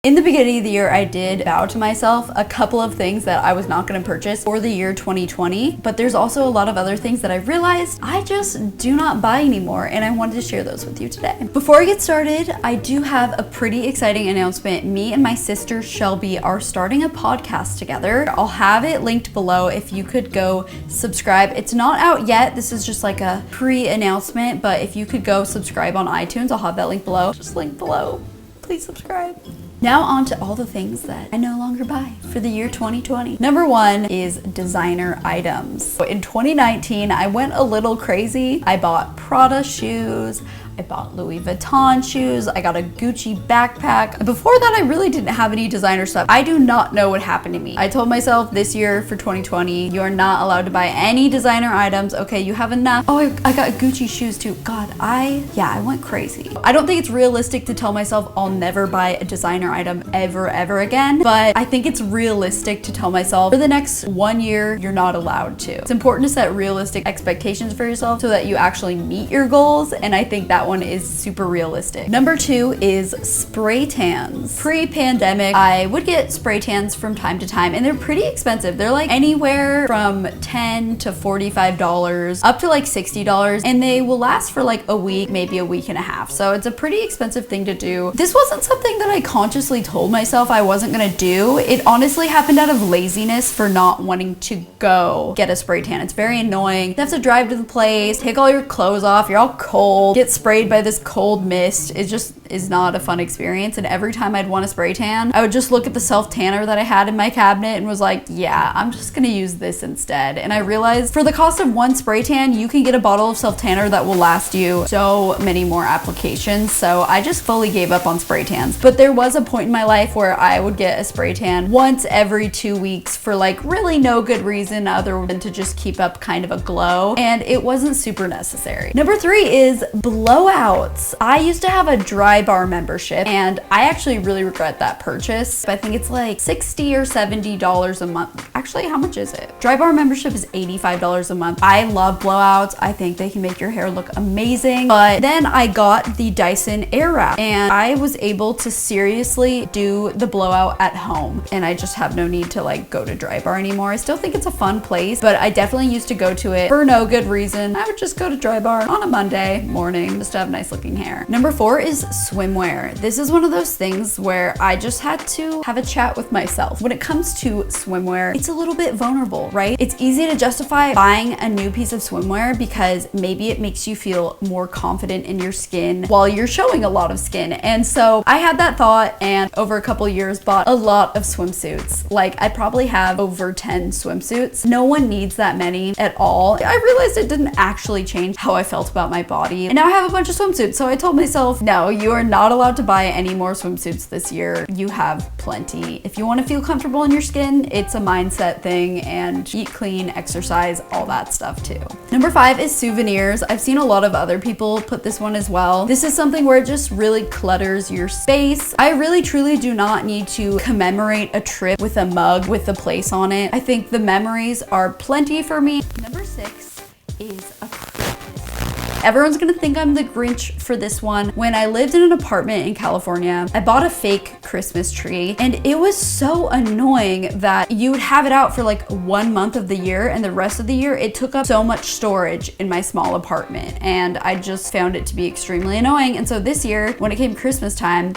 In the beginning of the year, I did vow to myself a couple of things that I was not going to purchase for the year 2020, but there's also a lot of other things that I realized I just do not buy anymore, and I wanted to share those with you today. Before I get started, I do have a pretty exciting announcement. Me and my sister Shelby are starting a podcast together. I'll have it linked below if you could go subscribe. It's not out yet. This is just like a pre-announcement, but if you could go subscribe on iTunes, I'll have that link below. Just link below. Please subscribe. Now on to all the things that I no longer buy for the year 2020. Number one is designer items. In 2019, I went a little crazy. I bought Prada shoes, I bought Louis Vuitton shoes, I got a Gucci backpack. Before that, I really didn't have any designer stuff. I do not know what happened to me. I told myself this year for 2020, you are not allowed to buy any designer items. Okay, you have enough. Oh, I got Gucci shoes too. God, I went crazy. I don't think it's realistic to tell myself I'll never buy a designer item ever again, but I think it's realistic to tell myself for the next 1 year, you're not allowed to. It's important to set realistic expectations for yourself so that you actually meet your goals, and I think that one is super realistic. Number two is spray tans. Pre-pandemic, I would get spray tans from time to time, and they're pretty expensive. They're like anywhere from $10 to $45 up to like $60, and they will last for like a week, maybe a week and a half. So it's a pretty expensive thing to do. This wasn't something that I consciously told myself I wasn't gonna do. It honestly happened out of laziness for not wanting to go get a spray tan. It's very annoying. You have to drive to the place, take all your clothes off, you're all cold, get sprayed by this cold mist. It just is not a fun experience. And every time I'd want a spray tan, I would just look at the self tanner that I had in my cabinet and was like, yeah, I'm just gonna use this instead. And I realized for the cost of one spray tan, you can get a bottle of self tanner that will last you so many more applications. So I just fully gave up on spray tans. But there was a point in my life where I would get a spray tan once every 2 weeks for like really no good reason other than to just keep up kind of a glow, and it wasn't super necessary. Number three is blowouts. I used to have a dry bar membership, and I actually really regret that purchase. I think it's like $60 or $70 a month. Actually, how much is it? Dry bar membership is $85 a month. I love blowouts. I think they can make your hair look amazing. But then I got the Dyson Airwrap, and I was able to seriously do the blowout at home, and I just have no need to like go to dry bar anymore. I still think it's a fun place, but I definitely used to go to it for no good reason. I would just go to dry bar on a Monday morning just to have nice looking hair. Number four is swimwear. This is one of those things where I just had to have a chat with myself. When it comes to swimwear, it's a little bit vulnerable, right? It's easy to justify buying a new piece of swimwear because maybe it makes you feel more confident in your skin while you're showing a lot of skin. And so I had that thought, and over a couple years bought a lot of swimsuits. Like I probably have over 10 swimsuits. No one needs that many at all. I realized it didn't actually change how I felt about my body. And now I have a bunch of swimsuits. So I told myself, no, you are not allowed to buy any more swimsuits this year. You have plenty. If you want to feel comfortable in your skin, it's a mindset thing, and eat clean, exercise, all that stuff too. Number five is souvenirs. I've seen a lot of other people put this one as well. This is something where it just really clutters your space. I really truly do not need to commemorate a trip with a mug with the place on it. I think the memories are plenty for me. Number six is a Christmas. Everyone's gonna think I'm the Grinch for this one. When I lived in an apartment in California, I bought a fake Christmas tree, and it was so annoying that you would have it out for like 1 month of the year, and the rest of the year it took up so much storage in my small apartment, and I just found it to be extremely annoying. And so this year, when it came Christmas time,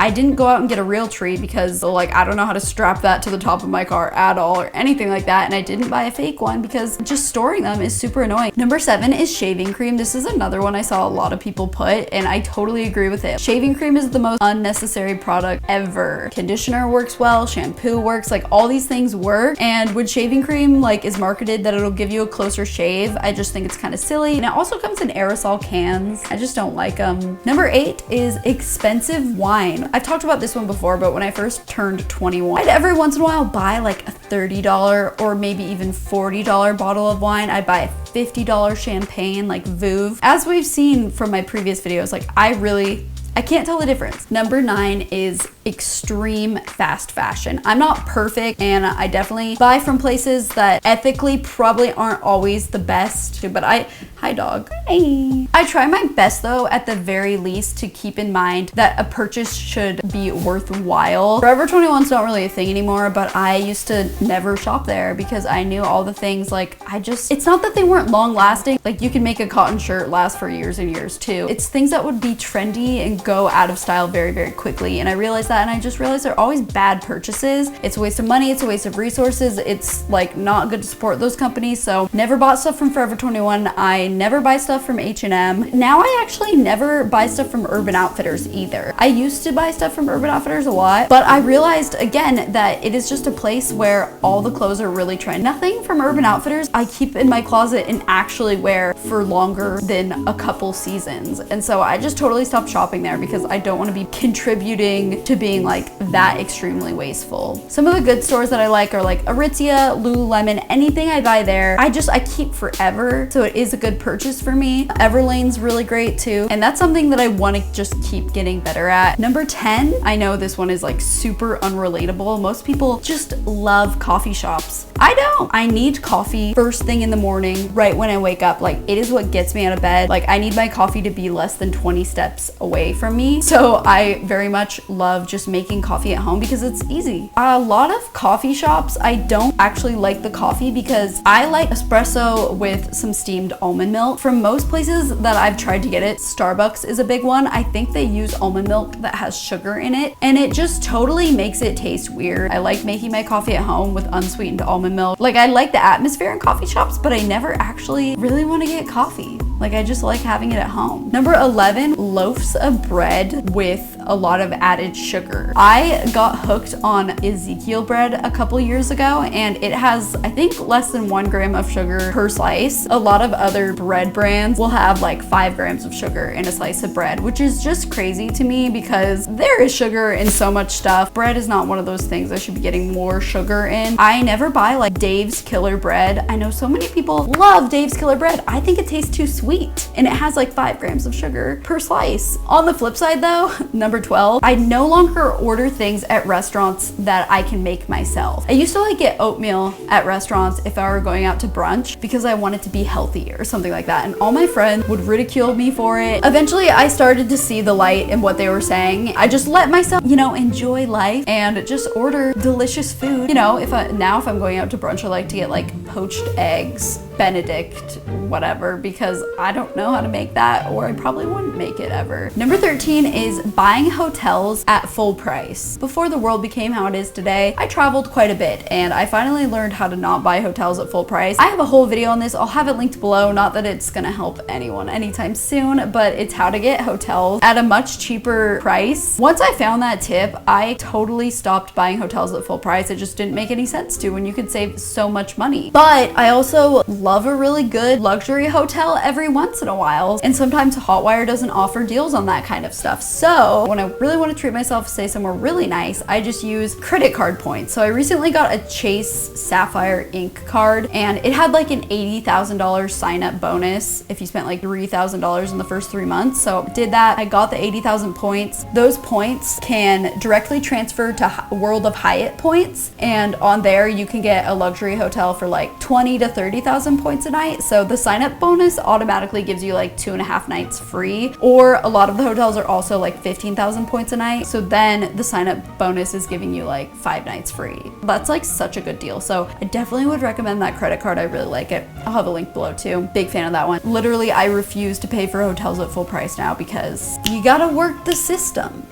I didn't go out and get a real tree because like I don't know how to strap that to the top of my car at all or anything like that, and I didn't buy a fake one because just storing them is super annoying. Number seven is shaving cream. This is another one I saw a lot of people put, and I totally agree with it. Shaving cream is the most unnecessary product ever. Conditioner works well, shampoo works, like all these things work, and when shaving cream like is marketed that it'll give you a closer shave, I just think it's kind of silly. And it also comes in aerosol cans. I just don't like them. Number eight is expensive wine. I've talked about this one before, but when I first turned 21, I'd every once in a while buy like a $30 or maybe even $40 bottle of wine. I'd buy a $50 champagne like Veuve. As we've seen from my previous videos, like I can't tell the difference. Number nine is extreme fast fashion. I'm not perfect, and I definitely buy from places that ethically probably aren't always the best, but hi dog. Hi. I try my best though, at the very least, to keep in mind that a purchase should be worthwhile. Forever 21's not really a thing anymore, but I used to never shop there because I knew all the things. Like, it's not that they weren't long lasting. Like, you can make a cotton shirt last for years and years too. It's things that would be trendy and go out of style very, very quickly. And I realized that, and I just realized they're always bad purchases. It's a waste of money, it's a waste of resources. It's like not good to support those companies. So never bought stuff from Forever 21. I never buy stuff from H&M. Now I actually never buy stuff from Urban Outfitters either. I used to buy stuff from Urban Outfitters a lot, but I realized again that it is just a place where all the clothes are really trendy. Nothing from Urban Outfitters I keep in my closet and actually wear for longer than a couple seasons. And so I just totally stopped shopping there because I don't want to be contributing to being like that extremely wasteful. Some of the good stores that I like are like Aritzia, Lululemon, anything I buy there, I keep forever. So it is a good purchase for me. Everlane's really great too. And that's something that I want to just keep getting better at. Number 10, I know this one is like super unrelatable. Most people just love coffee shops. I don't. I need coffee first thing in the morning, right when I wake up. Like, it is what gets me out of bed. Like, I need my coffee to be less than 20 steps away from me. So I very much love just making coffee at home because it's easy. A lot of coffee shops, I don't actually like the coffee because I like espresso with some steamed almond milk. From most places that I've tried to get it, Starbucks is a big one. I think they use almond milk that has sugar in it, and it just totally makes it taste weird. I like making my coffee at home with unsweetened almond milk. Like, I like the atmosphere in coffee shops, but I never actually really want to get coffee. Like, I just like having it at home. Number 11, loaves of bread with a lot of added sugar. I got hooked on Ezekiel bread a couple years ago, and it has, I think, less than 1 gram of sugar per slice. A lot of other bread brands will have like 5 grams of sugar in a slice of bread, which is just crazy to me because there is sugar in so much stuff. Bread is not one of those things I should be getting more sugar in. I never buy like Dave's Killer Bread. I know so many people love Dave's Killer Bread. I think it tastes too sweet, and it has like 5 grams of sugar per slice. On the flip side though, number 12, I no longer order things at restaurants that I can make myself. I used to like get oatmeal at restaurants if I were going out to brunch because I wanted to be healthy or something like that, and all my friends would ridicule me for it. Eventually I started to see the light in what they were saying. I just let myself, enjoy life and just order delicious food. If I'm going out to brunch, I like to get like poached eggs, Benedict, whatever, because I don't know how to make that, or I probably wouldn't make it ever. Number 13 is buying hotels at full price. Before the world became how it is today, I traveled quite a bit, and I finally learned how to not buy hotels at full price. I have a whole video on this. I'll have it linked below. Not that it's gonna help anyone anytime soon, but it's how to get hotels at a much cheaper price. Once I found that tip, I totally stopped buying hotels at full price. It just didn't make any sense to when you could save so much money. But I also love a really good luxury hotel every once in a while, and sometimes Hotwire doesn't offer deals on that kind of stuff. So when I really want to treat myself, stay somewhere really nice, I just use credit card points. So I recently got a Chase Sapphire Ink Card, and it had like an $80,000 sign up bonus if you spent like $3,000 in the first 3 months. So did that. I got the 80,000 points. Those points can directly transfer to World of Hyatt points, and on there you can get a luxury hotel for like 20 to 30,000 points a night. So the sign up bonus automatically gives you like 2.5 nights free, or a lot of the hotels are also like 15,000 points a night. So then the sign up bonus is giving you like 5 nights free. That's like such a good deal. So I definitely would recommend that credit card. I really like it. I'll have a link below too. Big fan of that one. Literally, I refuse to pay for hotels at full price now because you gotta work the system,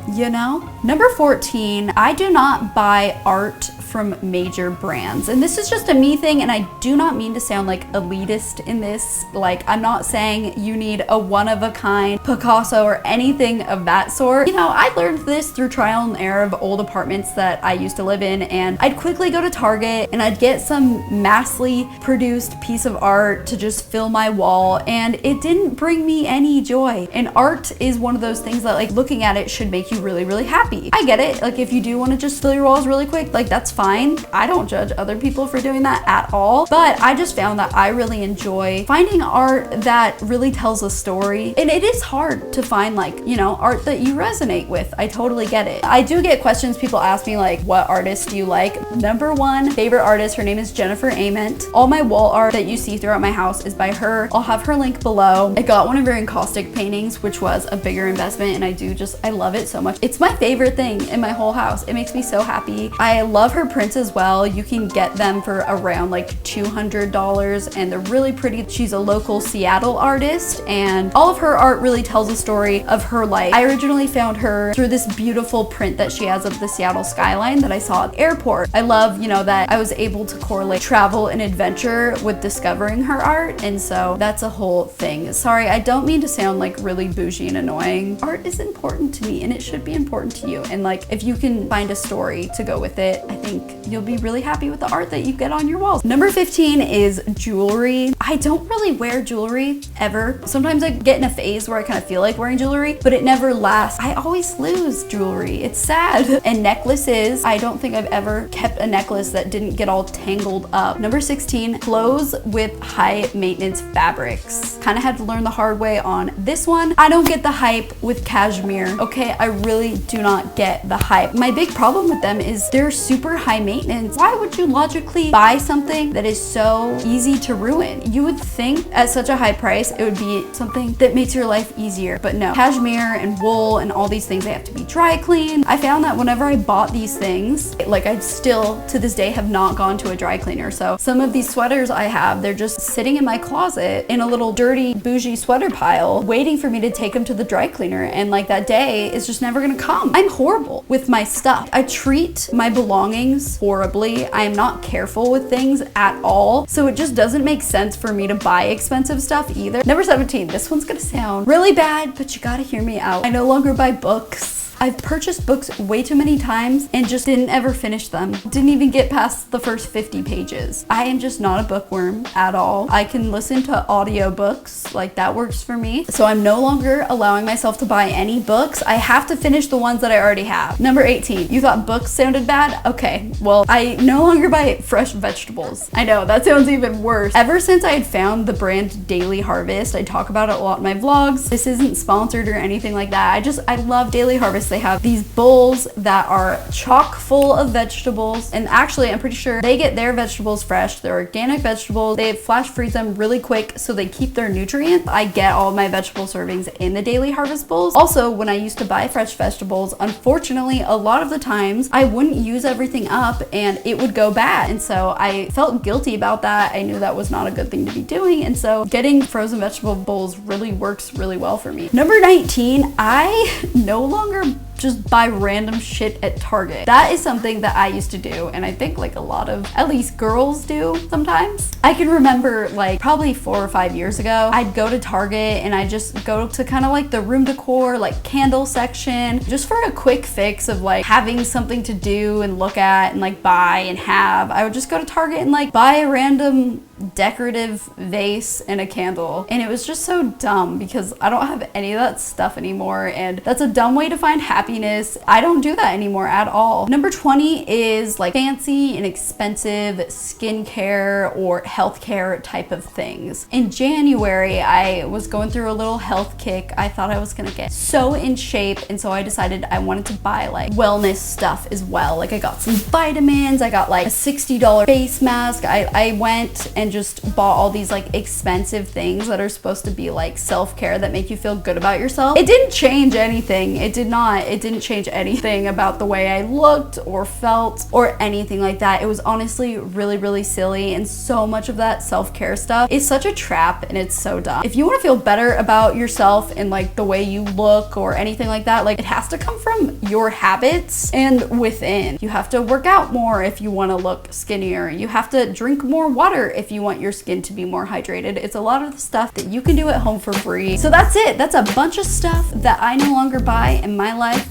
Number 14, I do not buy art from major brands. And this is just a me thing, and I do not mean to sound like elitist in this. Like, I'm not saying you need a one-of-a-kind Picasso or anything of that sort. I learned this through trial and error of old apartments that I used to live in, and I'd quickly go to Target and I'd get some massively produced piece of art to just fill my wall, and it didn't bring me any joy. And art is one of those things that, like, looking at it should make you really, really happy. I get it. Like, if you do want to just fill your walls really quick, like, that's fine. I don't judge other people for doing that at all, but I just found that I really enjoy finding art that really tells a story. And it is hard to find, like, you know, art that you resonate with. I totally get it. I do get questions. People ask me like, what artist do you like? Number one favorite artist, her name is Jennifer Ament. All my wall art that you see throughout my house is by her. I'll have her link below. I got one of her encaustic paintings, which was a bigger investment, and I love it so much. It's my favorite thing in my whole house. It makes me so happy. I love her prints as well. You can get them for around like $200 and they're really pretty. She's a local Seattle artist and all of her art really tells a story of her life. I originally found her through this beautiful print that she has of the Seattle skyline that I saw at the airport. I love, you know, that I was able to correlate travel and adventure with discovering her art, and so that's a whole thing. Sorry, I don't mean to sound like really bougie and annoying. Art is important to me and it should be important to you, and like if you can find a story to go with it, I think you'll be really happy with the art that you get on your walls. Number 15 is jewelry. I don't really wear jewelry ever. Sometimes I get in a phase where I kind of feel like wearing jewelry, but it never lasts. I always lose jewelry. It's sad. And necklaces, I don't think I've ever kept a necklace that didn't get all tangled up. Number 16, clothes with high maintenance fabrics. Kind of had to learn the hard way on this one. I don't get the hype with cashmere. Okay, I really do not get the hype. My big problem with them is they're super high maintenance. Why would you logically buy something that is so easy to ruin? You would think at such a high price it would be something that makes your life easier, but no. Cashmere and wool and all these things, they have to be dry cleaned. I found that whenever I bought these things, like I still to this day have not gone to a dry cleaner. So some of these sweaters I have, they're just sitting in my closet in a little dirty bougie sweater pile waiting for me to take them to the dry cleaner, and like that day is just never gonna come. I'm horrible with my stuff. I treat my belongings horribly. I am not careful with things at all, so it just doesn't make sense for me to buy expensive stuff either. Number 17, this one's gonna sound really bad, but you gotta hear me out. I no longer buy books. I've purchased books way too many times and just didn't ever finish them. Didn't even get past the first 50 pages. I am just not a bookworm at all. I can listen to audiobooks, like that works for me. So I'm no longer allowing myself to buy any books. I have to finish the ones that I already have. Number 18, you thought books sounded bad? Okay, well, I no longer buy fresh vegetables. I know, that sounds even worse. Ever since I had found the brand Daily Harvest, I talk about it a lot in my vlogs. This isn't sponsored or anything like that. I love Daily Harvest. They have these bowls that are chock full of vegetables, and actually I'm pretty sure they get their vegetables fresh. They're organic vegetables. They flash freeze them really quick so they keep their nutrients. I get all my vegetable servings in the Daily Harvest bowls. Also, when I used to buy fresh vegetables, unfortunately a lot of the times I wouldn't use everything up and it would go bad, and so I felt guilty about that. I knew that was not a good thing to be doing, and so getting frozen vegetable bowls really works really well for me. Number 19, I no longer just buy random shit at Target. That is something that I used to do, and I think like a lot of, at least girls do sometimes. I can remember like probably 4 or 5 years ago, I'd go to Target and I just go to kind of like the room decor, like candle section, just for a quick fix of like having something to do and look at and like buy and have. I would just go to Target and like buy a random decorative vase and a candle, and it was just so dumb because I don't have any of that stuff anymore, and that's a dumb way to find happiness. I don't do that anymore at all. Number 20 is like fancy and expensive skincare or healthcare type of things. In January, I was going through a little health kick. I thought I was gonna get so in shape, and so I decided I wanted to buy like wellness stuff as well. Like I got some vitamins, I got like a $60 face mask. I went and just bought all these like expensive things that are supposed to be like self-care that make you feel good about yourself. It didn't change anything. It didn't change anything about the way I looked or felt or anything like that. It was honestly really, really silly, and so much of that self-care stuff is such a trap, and it's so dumb. If you want to feel better about yourself and like the way you look or anything like that, like it has to come from your habits and within. You have to work out more if you want to look skinnier. You have to drink more water if you want your skin to be more hydrated. It's a lot of the stuff that you can do at home for free. So that's it. That's a bunch of stuff that I no longer buy, and my life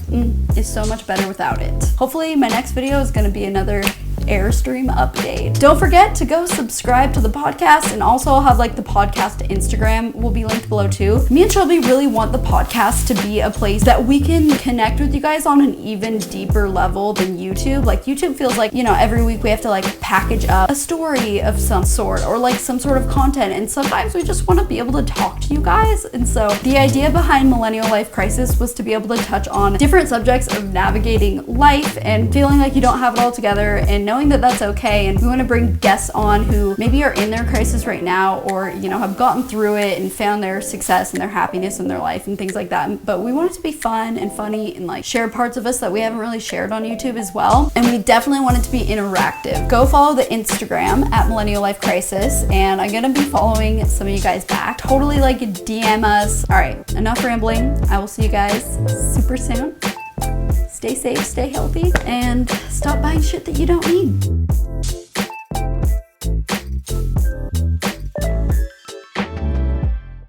is so much better without it. Hopefully my next video is going to be another Airstream update. Don't forget to go subscribe to the podcast, and also I'll have like the podcast Instagram will be linked below too. Me and Shelby really want the podcast to be a place that we can connect with you guys on an even deeper level than YouTube. Like YouTube feels like, you know, every week we have to like package up a story of some sort or like some sort of content, and sometimes we just want to be able to talk to you guys. And so the idea behind Millennial Life Crisis was to be able to touch on different subjects of navigating life and feeling like you don't have it all together, and knowing that that's okay. And we want to bring guests on who maybe are in their crisis right now, or, you know, have gotten through it and found their success and their happiness in their life and things like that. But we want it to be fun and funny and like share parts of us that we haven't really shared on YouTube as well. And we definitely want it to be interactive. Go follow the Instagram at Millennial Life Crisis, and I'm gonna be following some of you guys back. Totally like DM us. All right, enough rambling. I will see you guys super soon. Stay safe, stay healthy, and stop buying shit that you don't need.